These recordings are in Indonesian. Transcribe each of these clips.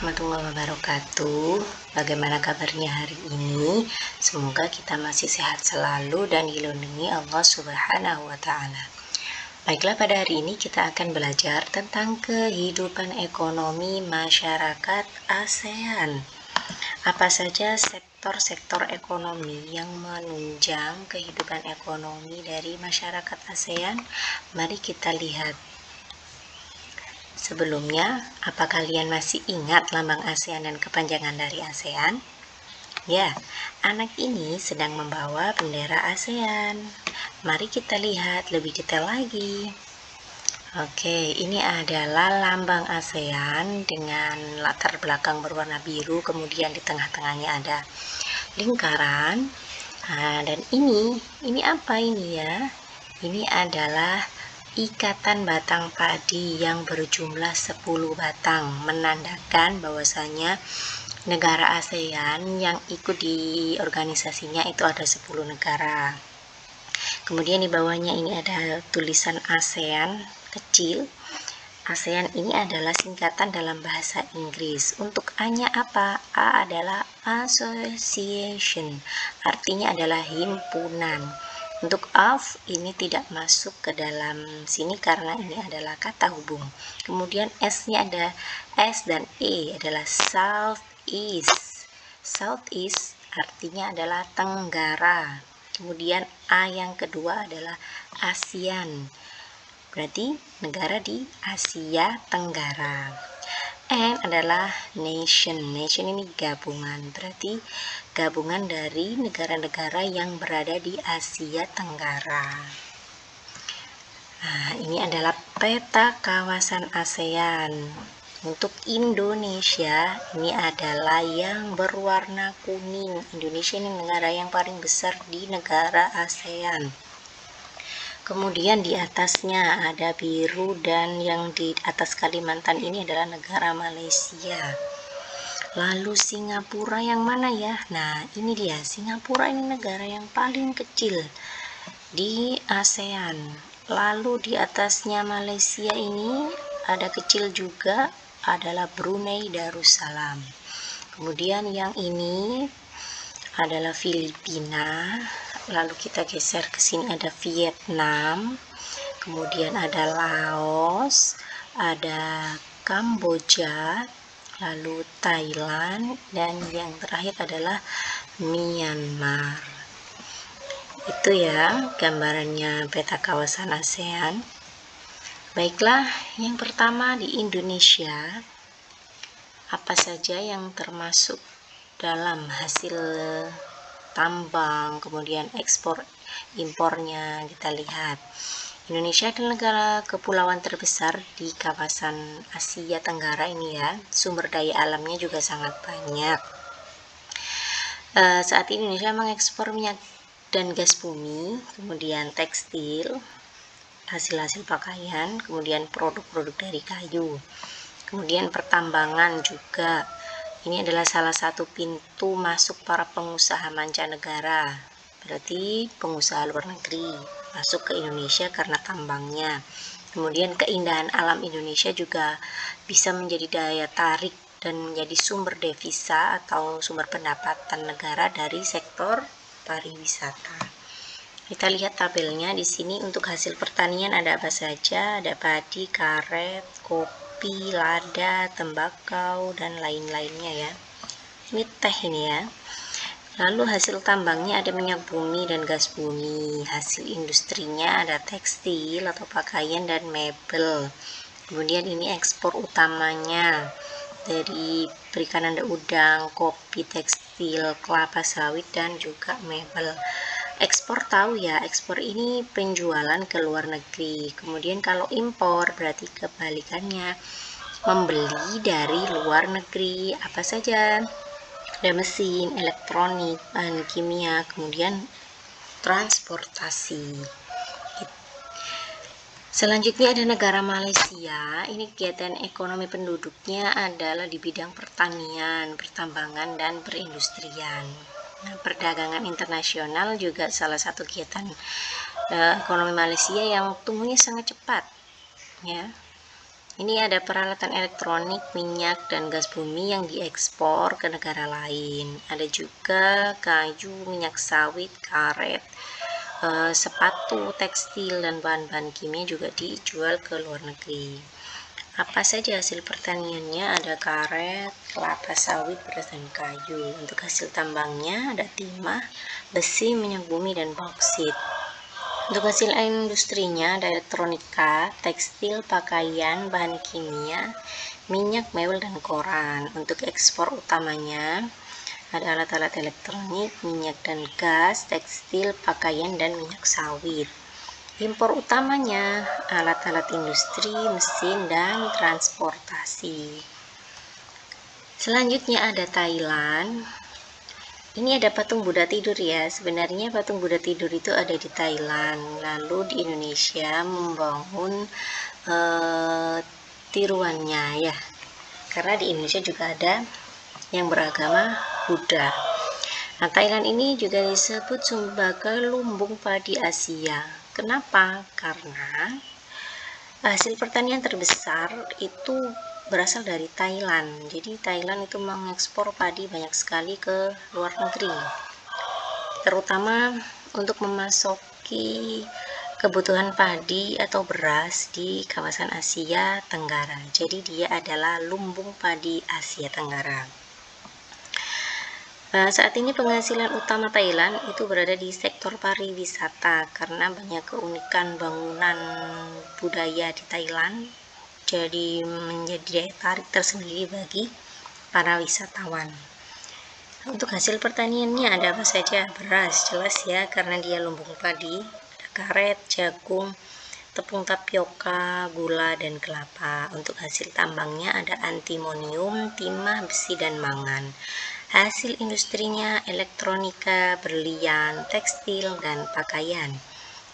warahmatullahi wabarakatuh. Bagaimana kabarnya hari ini? Semoga kita masih sehat selalu dan dilindungi Allah Subhanahu wa Ta'ala. Baiklah, pada hari ini kita akan belajar tentang kehidupan ekonomi masyarakat ASEAN. Apa saja sektor-sektor ekonomi yang menunjang kehidupan ekonomi dari masyarakat ASEAN? Mari kita lihat. Sebelumnya, apa kalian masih ingat lambang ASEAN dan kepanjangan dari ASEAN? Ya, anak ini sedang membawa bendera ASEAN. Mari kita lihat lebih detail lagi. Oke, ini adalah lambang ASEAN dengan latar belakang berwarna biru, kemudian di tengah-tengahnya ada lingkaran. Nah, dan ini apa ini ya? Ini adalah ikatan batang padi yang berjumlah 10 batang, menandakan bahwasanya negara ASEAN yang ikut di organisasinya itu ada 10 negara. Kemudian di bawahnya ini ada tulisan ASEAN kecil. ASEAN ini adalah singkatan dalam bahasa Inggris. Untuk A-nya apa? A adalah association, artinya adalah himpunan. Untuk of ini tidak masuk ke dalam sini karena ini adalah kata hubung. Kemudian S-nya ada S dan E adalah Southeast. Southeast artinya adalah Tenggara. Kemudian A yang kedua adalah ASEAN. Berarti negara di Asia Tenggara. N adalah nation. Nation ini gabungan, berarti gabungan dari negara-negara yang berada di Asia Tenggara. Nah, ini adalah peta kawasan ASEAN. Untuk Indonesia, ini adalah yang berwarna kuning. Indonesia ini negara yang paling besar di negara ASEAN. Kemudian di atasnya ada biru, dan yang di atas Kalimantan ini adalah negara Malaysia. Lalu Singapura yang mana ya? Nah, ini dia. Singapura ini negara yang paling kecil di ASEAN. Lalu di atasnya Malaysia ini ada kecil juga, adalah Brunei Darussalam. Kemudian yang ini adalah Filipina. Lalu kita geser ke sini, ada Vietnam, kemudian ada Laos, ada Kamboja, lalu Thailand, dan yang terakhir adalah Myanmar. Itu ya gambarannya peta kawasan ASEAN. Baiklah, yang pertama di Indonesia, apa saja yang termasuk dalam hasil tambang, kemudian ekspor impornya kita lihat. Indonesia adalah negara kepulauan terbesar di kawasan Asia Tenggara ini ya. Sumber daya alamnya juga sangat banyak. Saat ini Indonesia mengekspor minyak dan gas bumi, kemudian tekstil, hasil-hasil pakaian, kemudian produk-produk dari kayu, kemudian pertambangan juga. Ini adalah salah satu pintu masuk para pengusaha mancanegara, berarti pengusaha luar negeri masuk ke Indonesia karena tambangnya. Kemudian keindahan alam Indonesia juga bisa menjadi daya tarik dan menjadi sumber devisa atau sumber pendapatan negara dari sektor pariwisata. Kita lihat tabelnya di sini. Untuk hasil pertanian ada apa saja? Ada padi, karet, kopi, lada, tembakau, dan lain-lainnya ya. Ini teh ini ya. Lalu hasil tambangnya ada minyak bumi dan gas bumi. Hasil industrinya ada tekstil atau pakaian dan mebel. Kemudian ini ekspor utamanya dari perikanan, ada udang, kopi, tekstil, kelapa sawit, dan juga mebel. Ekspor tahu ya, ekspor ini penjualan ke luar negeri. Kemudian kalau impor berarti kebalikannya, membeli dari luar negeri. Apa saja? Ada mesin, elektronik, bahan kimia, kemudian transportasi. Selanjutnya ada negara Malaysia. Ini kegiatan ekonomi penduduknya adalah di bidang pertanian, pertambangan, dan perindustrian. Nah, perdagangan internasional juga salah satu kegiatan ekonomi Malaysia yang tumbuhnya sangat cepat ya. Ini ada peralatan elektronik, minyak, dan gas bumi yang diekspor ke negara lain. Ada juga kayu, minyak sawit, karet, sepatu, tekstil, dan bahan-bahan kimia juga dijual ke luar negeri. Apa saja hasil pertaniannya? Ada karet, kelapa sawit, beras, dan kayu. Untuk hasil tambangnya ada timah, besi, minyak bumi, dan bauksit. Untuk hasil industrinya ada elektronika, tekstil, pakaian, bahan kimia, minyak, mebel, dan koran. Untuk ekspor utamanya ada alat-alat elektronik, minyak dan gas, tekstil, pakaian, dan minyak sawit. Impor utamanya alat-alat industri, mesin, dan transportasi. Selanjutnya ada Thailand. Ini ada patung Buddha tidur ya. Sebenarnya patung Buddha tidur itu ada di Thailand. Lalu di Indonesia membangun tiruannya ya. Karena di Indonesia juga ada yang beragama Buddha. Nah, Thailand ini juga disebut sebagai lumbung padi Asia. Kenapa? Karena hasil pertanian terbesar itu berasal dari Thailand. Jadi Thailand itu mengekspor padi banyak sekali ke luar negeri, terutama untuk memasuki kebutuhan padi atau beras di kawasan Asia Tenggara. Jadi dia adalah lumbung padi Asia Tenggara. Saat ini penghasilan utama Thailand itu berada di sektor pariwisata karena banyak keunikan bangunan budaya di Thailand, jadi menjadi daya tarik tersendiri bagi para wisatawan. Untuk hasil pertaniannya ada apa saja? Beras, jelas ya, karena dia lumbung padi. Ada karet, jagung, tepung tapioka, gula, dan kelapa. Untuk hasil tambangnya ada antimonium, timah, besi, dan mangan. Hasil industrinya elektronika, berlian, tekstil, dan pakaian.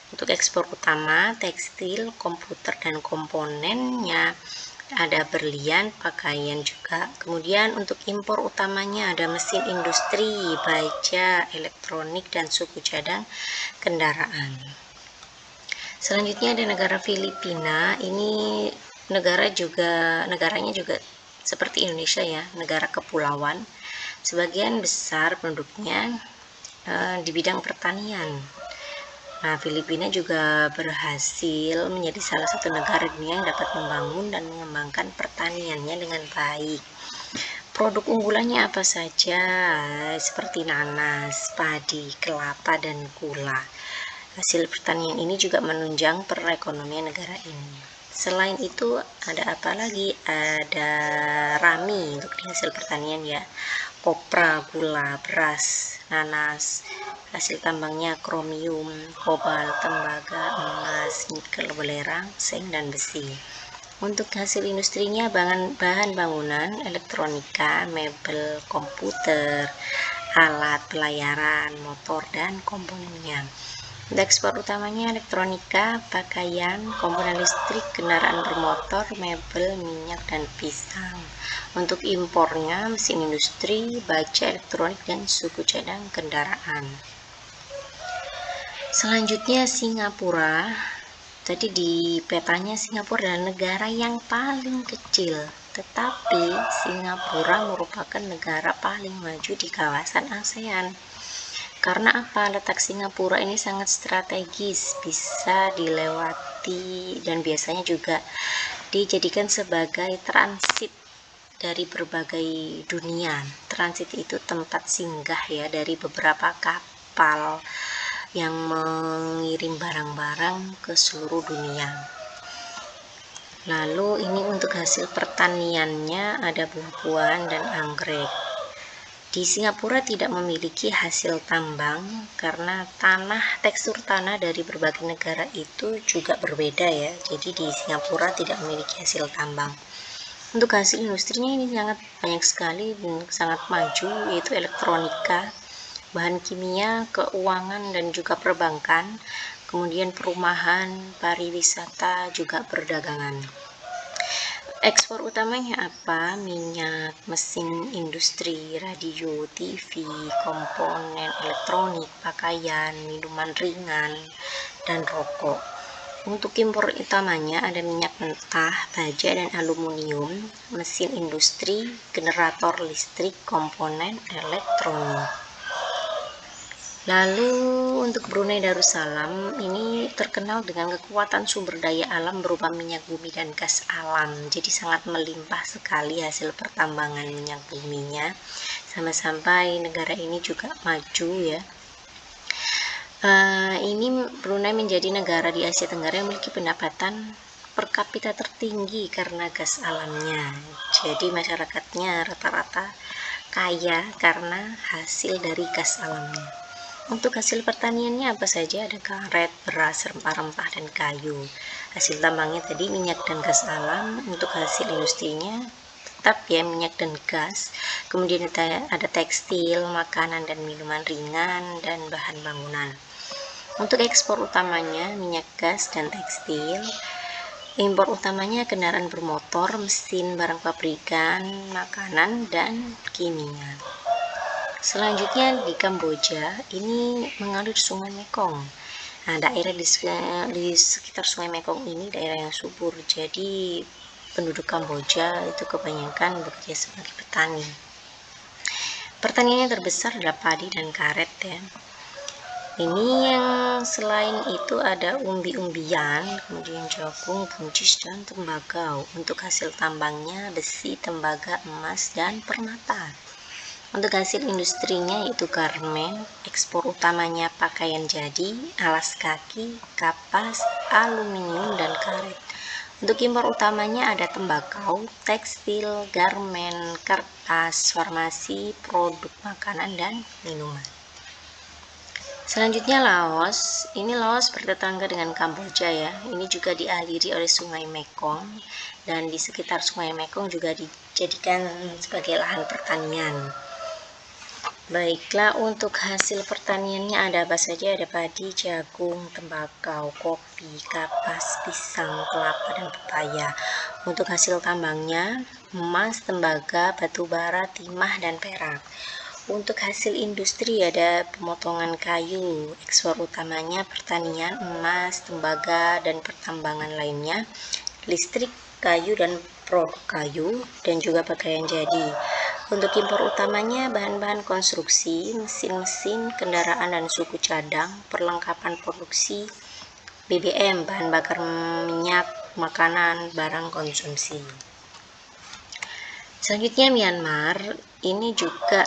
Untuk ekspor utama tekstil, komputer, dan komponennya ada berlian, pakaian juga. Kemudian untuk impor utamanya ada mesin industri, baja, elektronik, dan suku cadang kendaraan. Selanjutnya ada negara Filipina. Ini negaranya juga seperti Indonesia ya, negara kepulauan. Sebagian besar penduduknya di bidang pertanian. Nah, Filipina juga berhasil menjadi salah satu negara dunia yang dapat membangun dan mengembangkan pertaniannya dengan baik. Produk unggulannya apa saja? Seperti nanas, padi, kelapa, dan gula. Hasil pertanian ini juga menunjang perekonomian negara ini. Selain itu ada apa lagi? Ada rami untuk hasil pertanian ya, kopra, gula, beras, nanas. Hasil tambangnya kromium, kobalt, tembaga, emas, nikel, belerang, seng, dan besi. Untuk hasil industrinya bahan bangunan, elektronika, mebel, komputer, alat pelayaran, motor, dan komponennya. Untuk ekspor utamanya elektronika, pakaian, komponen listrik, kendaraan bermotor, mebel, minyak, dan pisang. Untuk impornya mesin industri, baja, elektronik, dan suku cadang kendaraan. Selanjutnya Singapura. Tadi di petanya Singapura adalah negara yang paling kecil, tetapi Singapura merupakan negara paling maju di kawasan ASEAN. Karena apa? Letak Singapura ini sangat strategis, bisa dilewati dan biasanya juga dijadikan sebagai transit dari berbagai dunia. Transit itu tempat singgah ya dari beberapa kapal yang mengirim barang-barang ke seluruh dunia. Lalu ini untuk hasil pertaniannya ada buah-buahan dan anggrek. Di Singapura tidak memiliki hasil tambang karena tekstur tanah dari berbagai negara itu juga berbeda ya. Jadi di Singapura tidak memiliki hasil tambang. Untuk hasil industrinya ini sangat banyak sekali dan sangat maju, yaitu elektronika, bahan kimia, keuangan, dan juga perbankan, kemudian perumahan, pariwisata, juga perdagangan. Ekspor utamanya apa? Minyak, mesin industri, radio, TV, komponen elektronik, pakaian, minuman ringan, dan rokok. Untuk impor utamanya ada minyak mentah, baja dan aluminium, mesin industri, generator listrik, komponen elektronik. Lalu untuk Brunei Darussalam ini terkenal dengan kekuatan sumber daya alam berupa minyak bumi dan gas alam. Jadi sangat melimpah sekali hasil pertambangan minyak buminya. Sampai negara ini juga maju ya. Ini Brunei menjadi negara di Asia Tenggara yang memiliki pendapatan per kapita tertinggi karena gas alamnya. Jadi masyarakatnya rata-rata kaya karena hasil dari gas alamnya. Untuk hasil pertaniannya apa saja? Ada karet, beras, rempah-rempah, dan kayu. Hasil tambangnya tadi minyak dan gas alam. Untuk hasil industrinya tetap ya minyak dan gas. Kemudian ada tekstil, makanan dan minuman ringan, dan bahan bangunan. Untuk ekspor utamanya minyak, gas, dan tekstil. Impor utamanya kendaraan bermotor, mesin, barang pabrikan, makanan, dan kimia. Selanjutnya di Kamboja, ini mengalir Sungai Mekong. Nah, daerah di sekitar Sungai Mekong ini daerah yang subur. Jadi penduduk Kamboja itu kebanyakan bekerja sebagai petani. Pertanian yang terbesar adalah padi dan karet ya. Ini yang selain itu ada umbi-umbian, kemudian jagung, buncis, dan tembakau. Untuk hasil tambangnya besi, tembaga, emas, dan permata. Untuk hasil industrinya yaitu garmen, ekspor utamanya pakaian jadi, alas kaki, kapas, aluminium, dan karet. Untuk impor utamanya ada tembakau, tekstil, garmen, kertas, farmasi, produk makanan, dan minuman. Selanjutnya Laos. Ini Laos bertetangga dengan Kamboja ya. Ini juga dialiri oleh Sungai Mekong, dan di sekitar Sungai Mekong juga dijadikan sebagai lahan pertanian. Baiklah, untuk hasil pertaniannya ada apa saja? Ada padi, jagung, tembakau, kopi, kapas, pisang, kelapa, dan pepaya. Untuk hasil tambangnya emas, tembaga, batu bara, timah, dan perak. Untuk hasil industri ada pemotongan kayu, ekspor utamanya pertanian, emas, tembaga, dan pertambangan lainnya, listrik, kayu, dan produk kayu, dan juga pakaian jadi. Untuk impor utamanya bahan-bahan konstruksi, mesin-mesin, kendaraan dan suku cadang, perlengkapan produksi, BBM, bahan bakar minyak, makanan, barang konsumsi. Selanjutnya Myanmar, ini juga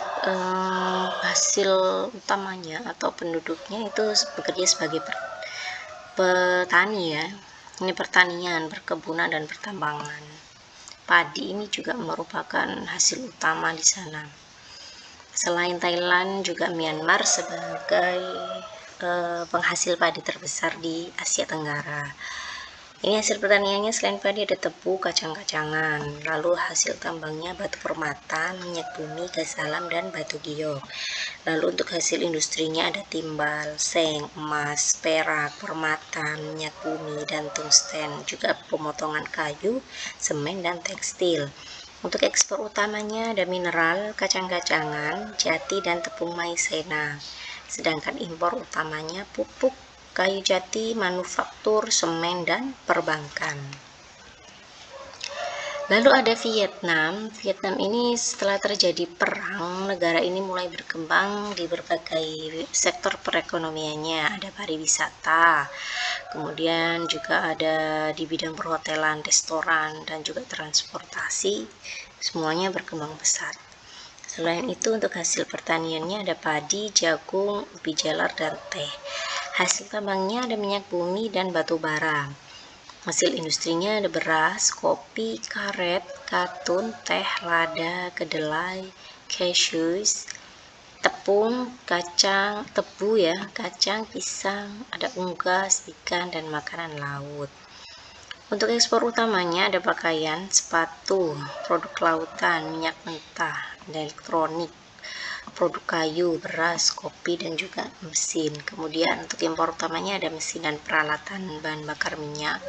hasil utamanya atau penduduknya itu bekerja sebagai petani ya. Ini pertanian, perkebunan, dan pertambangan. Padi ini juga merupakan hasil utama di sana. Selain Thailand, juga Myanmar sebagai penghasil padi terbesar di Asia Tenggara. Ini hasil pertaniannya selain padi ada tebu, kacang-kacangan. Lalu hasil tambangnya batu permata, minyak bumi, gas alam, dan batu giok. Lalu untuk hasil industrinya ada timbal, seng, emas, perak, permata, minyak bumi, dan tungsten. Juga pemotongan kayu, semen, dan tekstil. Untuk ekspor utamanya ada mineral, kacang-kacangan, jati, dan tepung maizena. Sedangkan impor utamanya pupuk, kayu jati, manufaktur, semen, dan perbankan. Lalu ada Vietnam. Vietnam ini setelah terjadi perang, negara ini mulai berkembang di berbagai sektor perekonomiannya. Ada pariwisata, kemudian juga ada di bidang perhotelan, restoran, dan juga transportasi. Semuanya berkembang pesat. Selain itu untuk hasil pertaniannya ada padi, jagung, ubi jalar, dan teh. Hasil tambangnya ada minyak bumi dan batu bara. Hasil industrinya ada beras, kopi, karet, katun, teh, lada, kedelai, cashews, tepung, kacang, tebu ya, kacang, pisang, ada unggas, ikan, dan makanan laut. Untuk ekspor utamanya ada pakaian, sepatu, produk lautan, minyak mentah, elektronik, produk kayu, beras, kopi, dan juga mesin. Kemudian untuk impor utamanya ada mesin dan peralatan, bahan bakar minyak,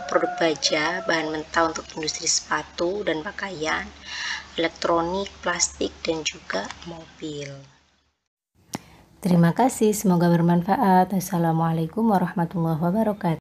produk baja, bahan mentah untuk industri sepatu dan pakaian, elektronik, plastik, dan juga mobil. Terima kasih, semoga bermanfaat. Assalamualaikum warahmatullahi wabarakatuh.